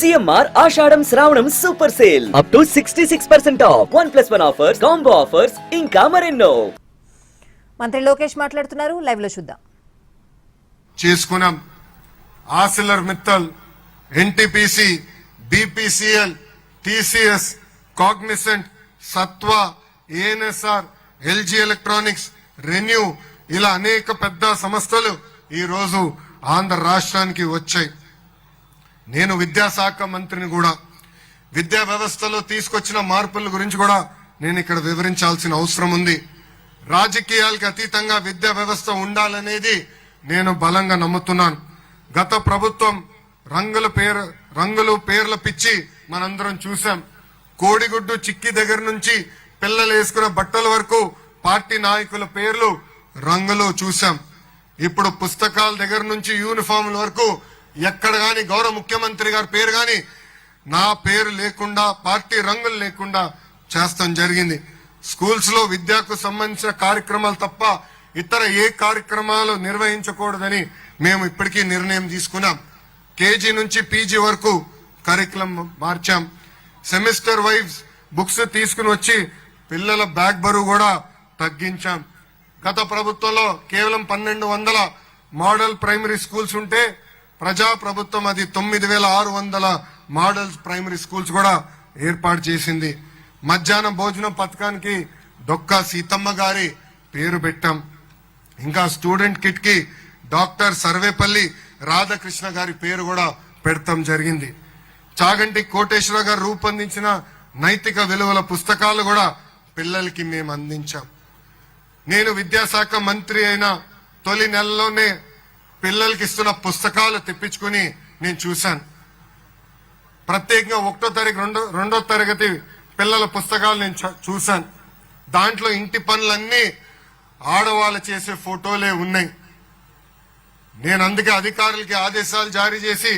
CMR ఆషాఢం శ్రావణం super sale up to 66% of 1+1 offers, combo offers, ఇంకా మరెన్నో. మంత్రి లోకేష్ మాట్లాడుతున్నారు, లైవ్ లో చూద్దాం. చేసుకున్నాం. ఆసిలర్ Mittal, NTPC, BPCL, TCS, Cognizant, సత్వ, ఏఎన్ఎస్ఆర్, ఎల్జీ ఎలక్ట్రానిక్స్, రెన్యూ ఇలా అనేక పెద్ద సంస్థలు ఈ రోజు ఆంధ్ర రాష్ట్రానికి వచ్చాయి. నేను విద్యాశాఖ మంత్రిని కూడా విద్యా వ్యవస్థలో తీసుకొచ్చిన మార్పుల గురించి కూడా నేను ఇక్కడ వివరించాల్సిన అవసరం ఉంది. రాజకీయాలకు అతీతంగా విద్యా వ్యవస్థ ఉండాలనేది నేను బలంగా నమ్ముతున్నాను. గత ప్రభుత్వం రంగులు పేర్ల పిచ్చి మనందరం చూసాం. కోడిగుడ్డు చిక్కి దగ్గర నుంచి పిల్లలు వేసుకున్న బట్టల వరకు పార్టీ నాయకుల పేర్లు రంగులు చూసాం. ఇప్పుడు పుస్తకాల దగ్గర నుంచి యూనిఫామ్ల వరకు ఎక్కడ గాని గౌరవ ముఖ్యమంత్రి గారి పేరు గాని నా పేరు లేకుండా, పార్టీ రంగులు లేకుండా చేస్తాం జరిగింది. స్కూల్స్ లో విద్యకు సంబంధించిన కార్యక్రమాలు తప్ప ఇతర ఏ కార్యక్రమాలు నిర్వహించకూడదని మేము ఇప్పటికీ నిర్ణయం తీసుకున్నాం. కేజీ నుంచి పీజీ వరకు కరికులం మార్చాం. సెమిస్టర్ వైజ్ బుక్స్ తీసుకుని వచ్చి పిల్లల బ్యాగ్ బరువు కూడా తగ్గించాం. గత ప్రభుత్వంలో కేవలం 1200 మోడల్ ప్రైమరీ స్కూల్స్ ఉంటే ప్రజా ప్రభుత్వం అది 9600 మోడల్ ప్రైమరీ స్కూల్స్ కూడా ఏర్పాటు చేసింది. మధ్యాహ్న భోజనం పథకానికి డొక్కా సీతమ్మ గారి పేరు పెట్టాం. ఇంకా స్టూడెంట్ కిట్ కి డాక్టర్ సర్వేపల్లి రాధాకృష్ణ గారి పేరు కూడా పెడతాం జరిగింది. చాగంటి కోటేశ్వర గారు రూపొందించిన నైతిక విలువల పుస్తకాలు కూడా పిల్లలకి మేము అందించాం. నేను విద్యాశాఖ మంత్రి అయిన తొలి నెలలోనే పిల్లలకి ఇస్తున్న పుస్తకాలు తెప్పించుకుని నేను చూశాను. ప్రత్యేకంగా 1వ తరగతి 2వ తరగతి పిల్లల పుస్తకాలు నేను చూశాను. దాంట్లో ఇంటి పనులన్నీ ఆడవాళ్ళు చేసే ఫోటోలే ఉన్నాయి. నేను అందుకే అధికారులకి ఆదేశాలు జారీ చేసి